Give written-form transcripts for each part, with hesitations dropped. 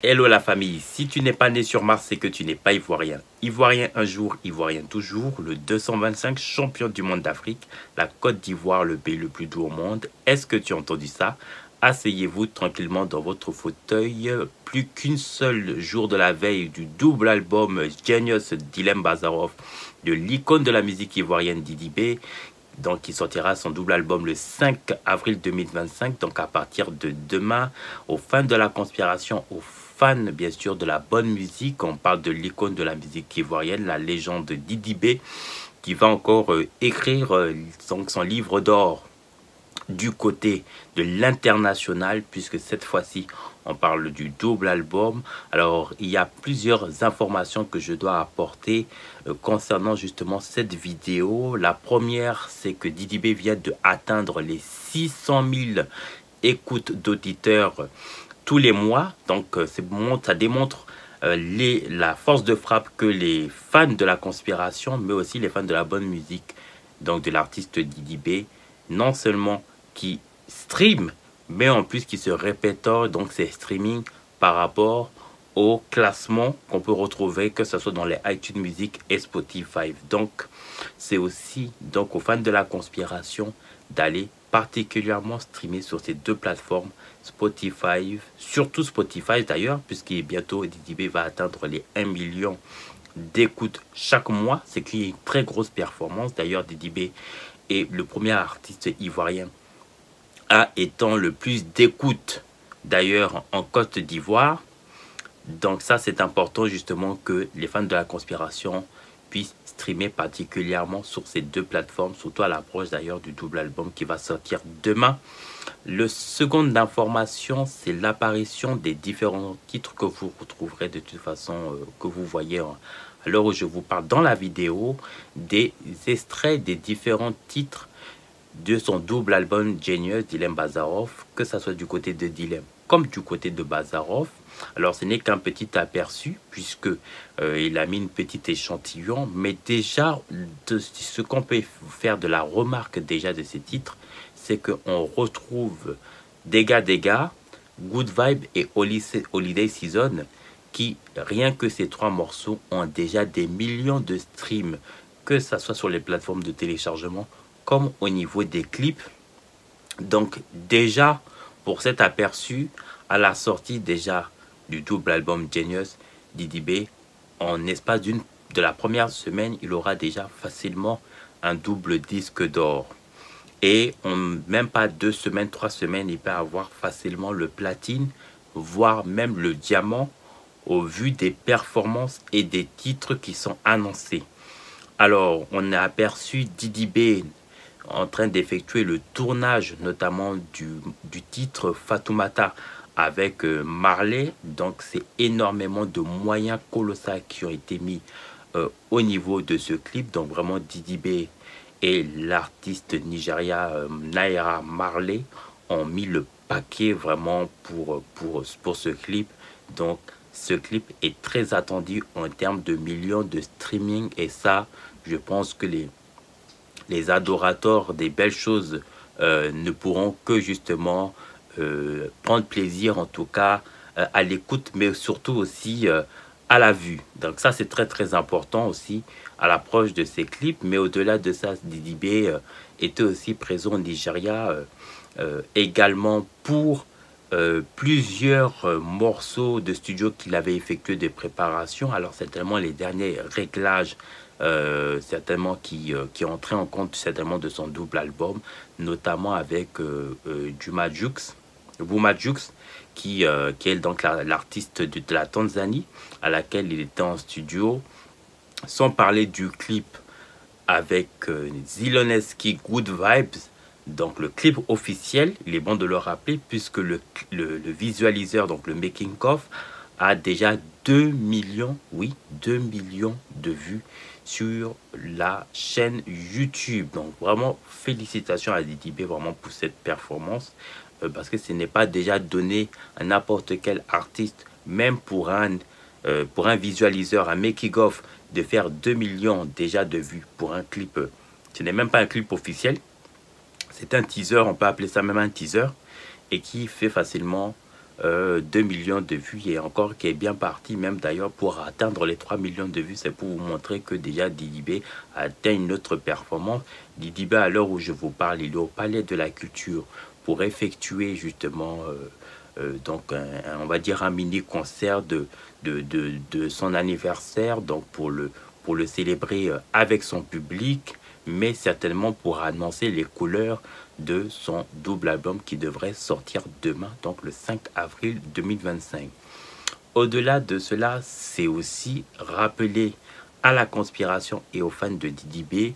Hello la famille, si tu n'es pas né sur Mars, c'est que tu n'es pas ivoirien. Ivoirien un jour, ivoirien toujours, le 225 champion du monde d'Afrique, la Côte d'Ivoire, le pays le plus doux au monde. Est-ce que tu as entendu ça? Asseyez-vous tranquillement dans votre fauteuil. Plus qu'une seule jour de la veille du double album Genius d'Ilem Bazarov, de l'icône de la musique ivoirienne Didi B. Donc, il sortira son double album le 5 avril 2025. Donc, à partir de demain, aux fans de la conspiration, aux fans, bien sûr, de la bonne musique, on parle de l'icône de la musique ivoirienne, la légende Didi B, qui va encore écrire son livre d'or du côté de l'international, puisque cette fois-ci on parle du double album. Alors il y a plusieurs informations que je dois apporter concernant justement cette vidéo. La première, c'est que Didi B vient de atteindre les 600 000 écoutes d'auditeurs tous les mois. Donc ça démontre la force de frappe que les fans de la conspiration, mais aussi les fans de la bonne musique, donc de l'artiste Didi B, non seulement qui stream, mais en plus qui se répertoire donc ces streamings par rapport au classement qu'on peut retrouver, que ce soit dans les iTunes Music et Spotify. Donc c'est aussi donc aux fans de la conspiration d'aller particulièrement streamer sur ces deux plateformes, Spotify, surtout Spotify d'ailleurs, puisqu'il bientôt Didi B va atteindre les 1 million d'écoutes chaque mois, c'est qui est une très grosse performance. D'ailleurs, Didi B est le premier artiste ivoirien étant le plus d'écoute d'ailleurs en Côte d'Ivoire. Donc ça, c'est important justement que les fans de la conspiration puissent streamer particulièrement sur ces deux plateformes, surtout à l'approche d'ailleurs du double album qui va sortir demain. Le second d'information, c'est l'apparition des différents titres que vous retrouverez de toute façon, que vous voyez à l'heure où je vous parle dans la vidéo, des extraits des différents titres de son double album Genius d'Ilem Bazarov, que ce soit du côté de Dilem comme du côté de Bazarov. Alors ce n'est qu'un petit aperçu puisque il a mis une petite échantillon, mais déjà ce qu'on peut faire de la remarque déjà de ces titres, c'est qu'on retrouve Dega, Good Vibe et Holiday Season, qui rien que ces trois morceaux ont déjà des millions de streams, que ce soit sur les plateformes de téléchargement comme au niveau des clips. Donc déjà pour cet aperçu, à la sortie déjà du double album Genius, Didi B, en espace de la première semaine, il aura déjà facilement un double disque d'or. Et en même pas 2 semaines, 3 semaines, il peut avoir facilement le platine, voire même le diamant, au vu des performances et des titres qui sont annoncés. Alors, on a aperçu Didi B en train d'effectuer le tournage notamment du titre Fatoumata avec Marley. Donc c'est énormément de moyens colossaux qui ont été mis au niveau de ce clip. Donc vraiment Didi B et l'artiste Nigeria Naira Marley ont mis le paquet vraiment pour ce clip. Donc ce clip est très attendu en termes de millions de streaming, et ça je pense que les adorateurs des belles choses ne pourront que justement prendre plaisir en tout cas à l'écoute, mais surtout aussi à la vue. Donc ça c'est très important aussi à l'approche de ces clips. Mais au-delà de ça, Didi B était aussi présent au Nigeria également pour plusieurs morceaux de studio qu'il avait effectué de préparation. Alors certainement les derniers réglages certainement qui entraient en compte certainement de son double album, notamment avec Juma Jux, qui est donc l'artiste de la Tanzanie à laquelle il était en studio, sans parler du clip avec Ziloneski Good Vibes. Donc le clip officiel, il est bon de le rappeler, puisque le visualiseur, donc le making of, a déjà 2 millions, oui, 2 millions de vues sur la chaîne YouTube. Donc vraiment félicitations à Didi B vraiment pour cette performance, parce que ce n'est pas déjà donné à n'importe quel artiste, même pour un visualiseur, un making of, de faire 2 millions déjà de vues pour un clip. Ce n'est même pas un clip officiel, c'est un teaser, on peut appeler ça même un teaser, et qui fait facilement 2 millions de vues et encore qui est bien parti même d'ailleurs pour atteindre les 3 millions de vues. C'est pour vous montrer que déjà Didibé a atteint une autre performance. Didibé, à l'heure où je vous parle, il est au Palais de la Culture pour effectuer justement donc on va dire un mini concert de son anniversaire, donc pour le célébrer avec son public, mais certainement pour annoncer les couleurs de son double album qui devrait sortir demain, donc le 5 avril 2025. Au-delà de cela, c'est aussi rappeler à la conspiration et aux fans de Didibé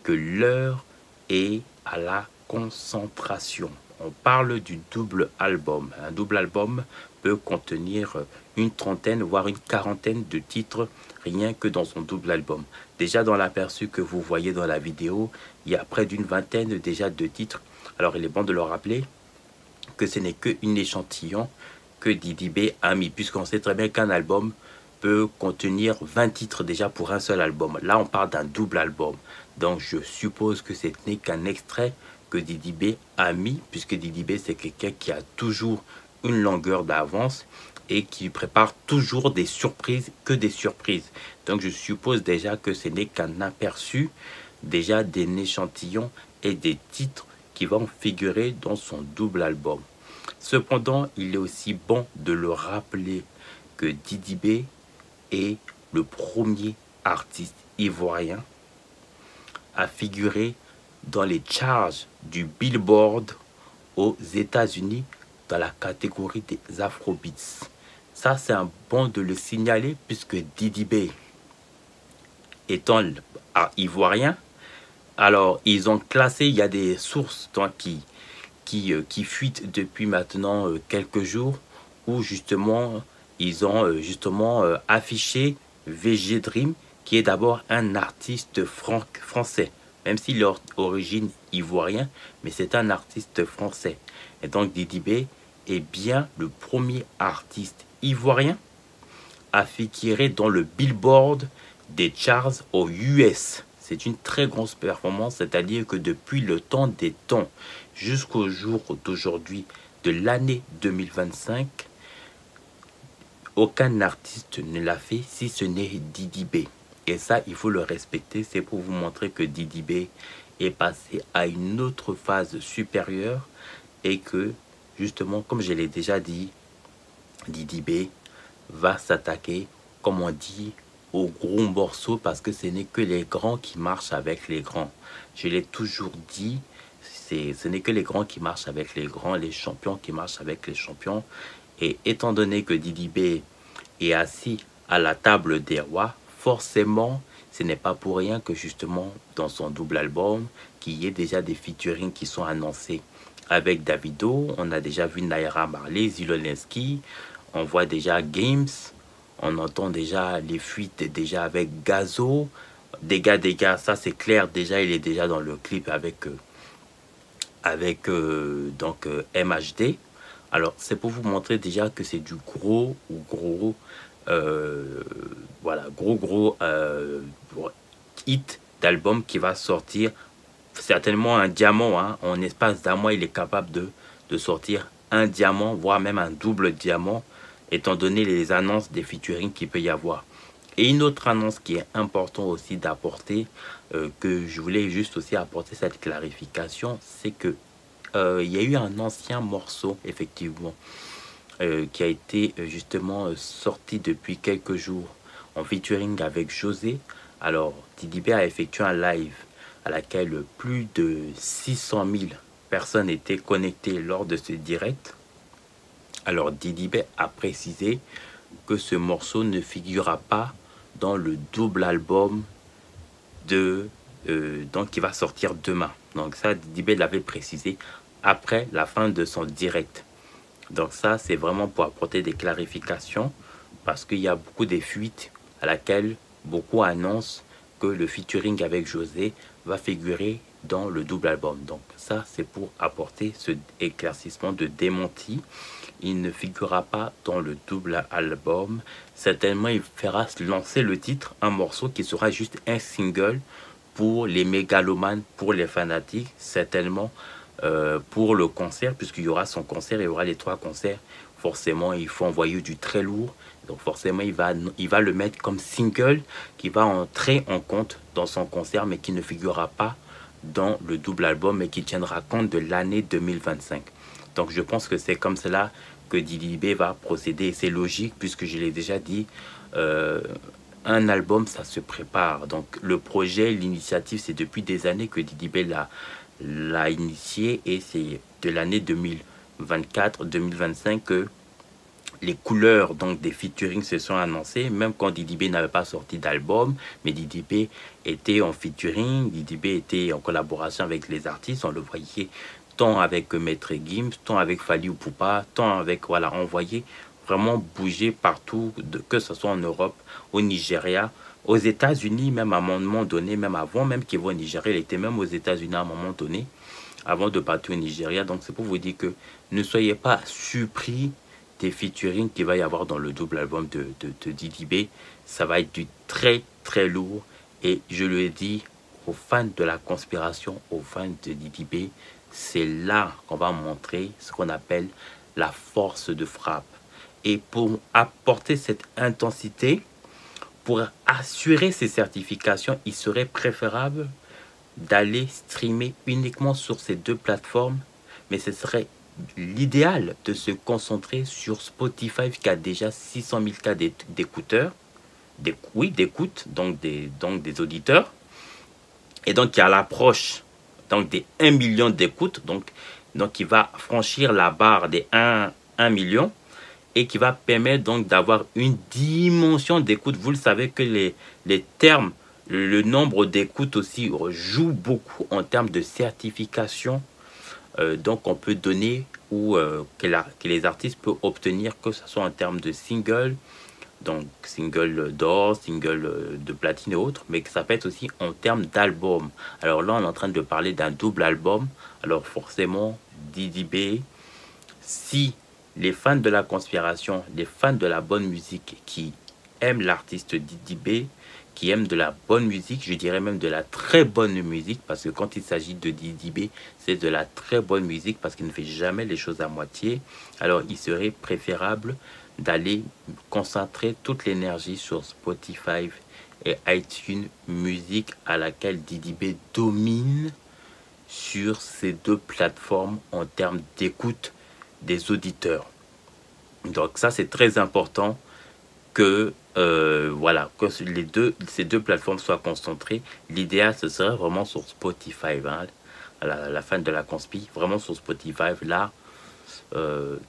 que l'heure est à la concentration. On parle du double album. Un double album peut contenir une trentaine, voire une quarantaine de titres rien que dans son double album. Déjà dans l'aperçu que vous voyez dans la vidéo, il y a près d'une vingtaine déjà de titres. Alors il est bon de le rappeler que ce n'est qu'un échantillon que Didibé a mis, puisqu'on sait très bien qu'un album peut contenir 20 titres déjà pour un seul album. Là, on parle d'un double album. Donc, je suppose que ce n'est qu'un extrait que Didibé a mis, puisque Didibé, c'est quelqu'un qui a toujours une longueur d'avance et qui prépare toujours des surprises, que des surprises. Donc, je suppose déjà que ce n'est qu'un aperçu, déjà d'un échantillon et des titres qui vont figurer dans son double album. Cependant, il est aussi bon de le rappeler que Didibé est le premier artiste ivoirien à figurer dans les charts du Billboard aux États-Unis dans la catégorie des Afrobeats. Ça, c'est un bon de le signaler puisque Didibé étant ivoirien, alors ils ont classé, il y a des sources qui fuitent depuis maintenant quelques jours où justement ils ont affiché VG Dream qui est d'abord un artiste français, même s'il est d'origine ivoirien, mais c'est un artiste français. Et donc Didibé est bien le premier artiste ivoirien à figurer dans le Billboard des charts aux US. C'est une très grosse performance, c'est-à-dire que depuis le temps des temps jusqu'au jour d'aujourd'hui de l'année 2025, aucun artiste ne l'a fait si ce n'est Didibé. Et ça, il faut le respecter. C'est pour vous montrer que Didibé est passé à une autre phase supérieure et que, justement, comme je l'ai déjà dit, Didibé va s'attaquer, comme on dit, aux gros morceaux parce que ce n'est que les grands qui marchent avec les grands. Je l'ai toujours dit, ce n'est que les grands qui marchent avec les grands, les champions qui marchent avec les champions. Et étant donné que Didibé est assis à la table des rois, forcément, ce n'est pas pour rien que justement dans son double album, qu'il y ait déjà des featuring qui sont annoncés avec Davido. On a déjà vu Naira Marley, Zelensky, on voit déjà Games, on entend déjà les fuites déjà avec Gazo. Dégâts, ça c'est clair, déjà il est déjà dans le clip avec MHD. Alors c'est pour vous montrer déjà que c'est du gros hit d'album qui va sortir. Certainement un diamant, hein. En espace d'un mois il est capable de sortir un diamant, voire même un double diamant, étant donné les annonces des featuring qu'il peut y avoir. Et une autre annonce qui est importante aussi d'apporter, que je voulais juste aussi apporter cette clarification, c'est que il y a eu un ancien morceau, effectivement, qui a été justement sorti depuis quelques jours en featuring avec José. Alors, Didibé a effectué un live à laquelle plus de 600 000 personnes étaient connectées lors de ce direct. Alors, Didibé a précisé que ce morceau ne figurera pas dans le double album donc qui va sortir demain. Donc ça, Didibé l'avait précisé après la fin de son direct. Donc ça, c'est vraiment pour apporter des clarifications parce qu'il y a beaucoup de fuites à laquelle beaucoup annoncent que le featuring avec José va figurer dans le double album. Donc ça, c'est pour apporter ce éclaircissement de démenti. Il ne figurera pas dans le double album. Certainement, il fera lancer le titre, un morceau qui sera juste un single pour les mégalomanes, pour les fanatiques, certainement pour le concert, puisqu'il y aura son concert, il y aura les 3 concerts forcément, il faut envoyer du très lourd. Donc forcément, il va le mettre comme single qui va entrer en compte dans son concert, mais qui ne figurera pas dans le double album, mais qui tiendra compte de l'année 2025. Donc je pense que c'est comme cela que Didi B va procéder. C'est logique, puisque je l'ai déjà dit, euh, un album, ça se prépare. Donc le projet, l'initiative, c'est depuis des années que Didi B l'a initié, et c'est de l'année 2024-2025 que les couleurs donc des featuring se sont annoncées, même quand Didi B n'avait pas sorti d'album, mais Didi B était en featuring, Didi B était en collaboration avec les artistes, on le voyait tant avec Maître Gims, tant avec Fally Ipupa, tant avec, voilà, on voyait vraiment bouger partout, que ce soit en Europe, au Nigeria, aux États-Unis, même à un moment donné, même avant même qu'il va au Nigeria, il était même aux États-Unis à un moment donné, avant de partir au Nigeria. Donc c'est pour vous dire que ne soyez pas surpris des featuring qu'il va y avoir dans le double album de Didi B. Ça va être du très très lourd, et je le ai dit aux fans de la conspiration, aux fans de Didi B, c'est là qu'on va montrer ce qu'on appelle la force de frappe. Et pour apporter cette intensité, pour assurer ces certifications, il serait préférable d'aller streamer uniquement sur ces deux plateformes, mais ce serait l'idéal de se concentrer sur Spotify, qui a déjà 600 000 cas d'écouteurs, oui, d'écoute, donc des auditeurs, et donc qui a l'approche donc des 1 million d'écoutes, donc il va franchir la barre des 1 million, et qui va permettre donc d'avoir une dimension d'écoute. Vous le savez que les termes, le nombre d'écoutes aussi joue beaucoup en termes de certification. Donc on peut donner, ou que les artistes peuvent obtenir, que ce soit en termes de single, donc single d'or, single de platine et autres, mais que ça peut être aussi en termes d'album. Alors là, on est en train de parler d'un double album. Alors forcément, Didi B, si les fans de la conspiration, les fans de la bonne musique qui aiment l'artiste Didi B, qui aiment de la bonne musique, je dirais même de la très bonne musique, parce que quand il s'agit de Didi B, c'est de la très bonne musique, parce qu'il ne fait jamais les choses à moitié. Alors il serait préférable d'aller concentrer toute l'énergie sur Spotify et iTunes Music, à laquelle Didi B domine sur ces deux plateformes en termes d'écoute des auditeurs. Donc ça, c'est très important que voilà, que ces deux plateformes soient concentrées. L'idéal, ce serait vraiment sur Spotify, hein, la fan de la conspi, vraiment sur Spotify. Là,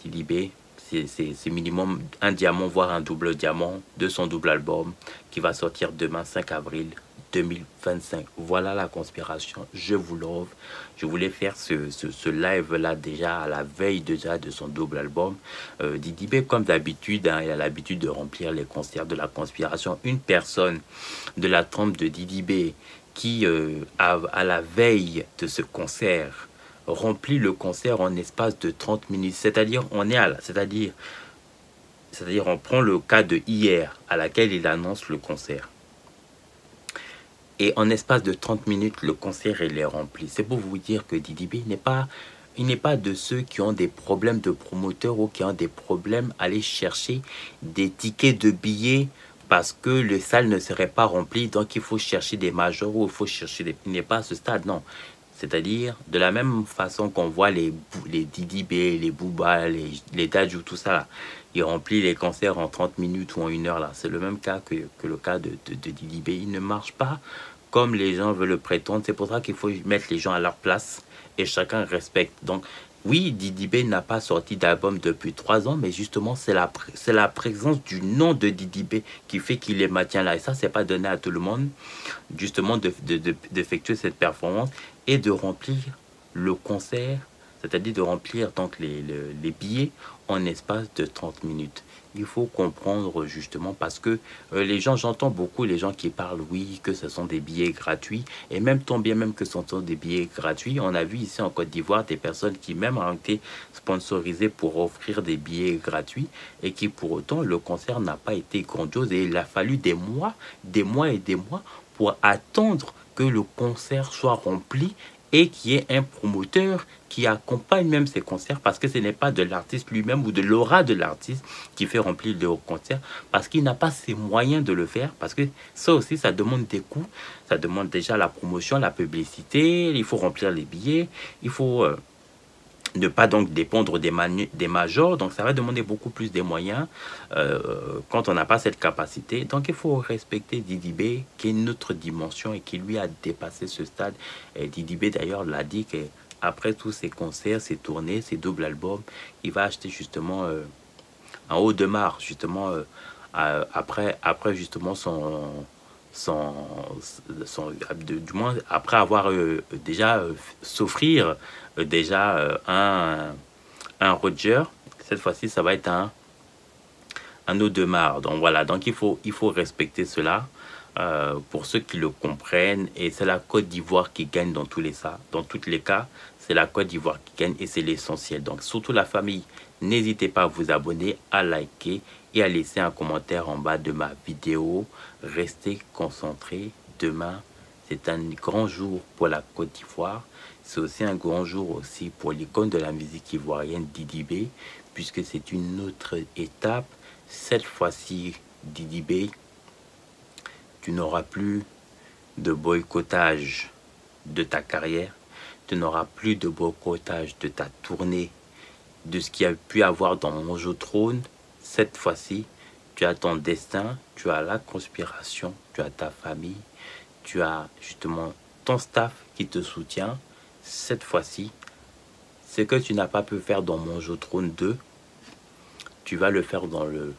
Didi B, c'est minimum un diamant, voire un double diamant de son double album qui va sortir demain 5 avril 2025. Voilà la conspiration, je vous love. Je voulais faire ce live là déjà à la veille déjà de son double album. Didi B, comme d'habitude, hein, il a l'habitude de remplir les concerts de la conspiration. Une personne de la trempe de Didi B qui à la veille de ce concert remplit le concert en espace de 30 minutes, c'est-à-dire on prend le cas de hier, à laquelle il annonce le concert. Et en espace de 30 minutes, le concert il est rempli. C'est pour vous dire que Didi B il n'est pas de ceux qui ont des problèmes de promoteurs, ou qui ont des problèmes à aller chercher des tickets de billets parce que le salle ne serait pas rempli. Donc il faut chercher des majors, ou il faut chercher des... Il n'est pas à ce stade, non. C'est-à-dire, de la même façon qu'on voit les Didi B, les Booba, les Dadju, tout ça, là, il remplit les concerts en 30 minutes ou en 1 heure, là. C'est le même cas que le cas de Didi B. Il ne marche pas comme les gens veulent le prétendre. C'est pour ça qu'il faut mettre les gens à leur place et chacun respecte. Donc, oui, Didi B n'a pas sorti d'album depuis 3 ans, mais justement, c'est la présence du nom de Didi B qui fait qu'il les maintient là. Et ça, c'est pas donné à tout le monde, justement, d'effectuer cette performance et de remplir le concert, c'est-à-dire de remplir donc les billets en espace de 30 minutes. Il faut comprendre justement, parce que les gens, j'entends beaucoup les gens qui parlent, oui, que ce sont des billets gratuits, et même tant bien même que ce sont des billets gratuits, on a vu ici en Côte d'Ivoire des personnes qui même ont été sponsorisées pour offrir des billets gratuits, et qui pour autant le concert n'a pas été grandiose, et il a fallu des mois et des mois pour attendre que le concert soit rempli et qui est un promoteur qui accompagne même ses concerts, parce que ce n'est pas de l'artiste lui-même ou de l'aura de l'artiste qui fait remplir le concert, parce qu'il n'a pas ses moyens de le faire, parce que ça aussi, ça demande des coûts, ça demande déjà la promotion, la publicité, il faut remplir les billets, il faut ne pas donc dépendre des majors, donc ça va demander beaucoup plus de moyens quand on n'a pas cette capacité. Donc il faut respecter Didi B, qui est une autre dimension et qui lui a dépassé ce stade. Et Didi B d'ailleurs l'a dit qu'après tous ses concerts, ses tournées, ses doubles albums, il va acheter justement en haut de marre, justement après justement son, du moins après avoir déjà s'offrir déjà un Roger. Cette fois-ci ça va être un Audemars. Donc voilà, donc il faut respecter cela pour ceux qui le comprennent, et c'est la Côte d'Ivoire qui gagne dans tous les cas, c'est la Côte d'Ivoire qui gagne et c'est l'essentiel. Donc surtout la famille, n'hésitez pas à vous abonner, à liker et à laisser un commentaire en bas de ma vidéo. Restez concentrés. Demain, c'est un grand jour pour la Côte d'Ivoire. C'est aussi un grand jour aussi pour l'icône de la musique ivoirienne Didi B, puisque c'est une autre étape. Cette fois-ci, Didi B, tu n'auras plus de boycottage de ta carrière, tu n'auras plus de boycottage de ta tournée, de ce qu'il y a pu avoir dans Mon Jeu Trône. Cette fois-ci, tu as ton destin, tu as la conspiration, tu as ta famille, tu as justement ton staff qui te soutient. Cette fois-ci, ce que tu n'as pas pu faire dans Mon Jeu Trône 2, tu vas le faire dans le...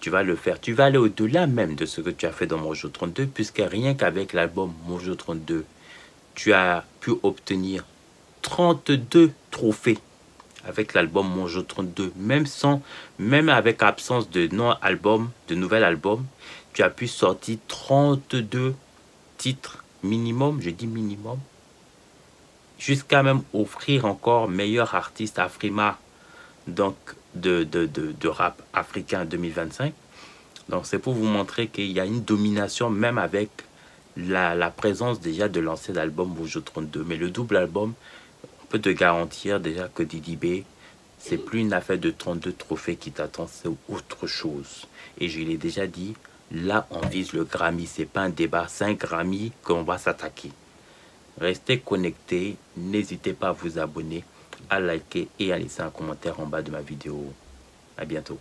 Tu vas aller au-delà même de ce que tu as fait dans Mon Jeu Trône 2, puisque rien qu'avec l'album Mon Jeu Trône 2, tu as pu obtenir 32 trophées avec l'album Mon Jeu Trône 2, même avec absence de non-album, de nouvel album, tu as pu sortir 32 titres minimum, je dis minimum, jusqu'à même offrir encore meilleur artiste Afrima, donc de rap africain 2025. Donc c'est pour vous montrer qu'il y a une domination même avec la présence déjà de l'ancien album Mon Jeu Trône 2. Mais le double album, on peut te garantir déjà que Didi B, c'est plus une affaire de 32 trophées qui t'attend, c'est autre chose. Et je l'ai déjà dit, là on vise le Grammy, c'est pas un débat, c'est un Grammy qu'on va s'attaquer. Restez connectés, n'hésitez pas à vous abonner, à liker et à laisser un commentaire en bas de ma vidéo. À bientôt.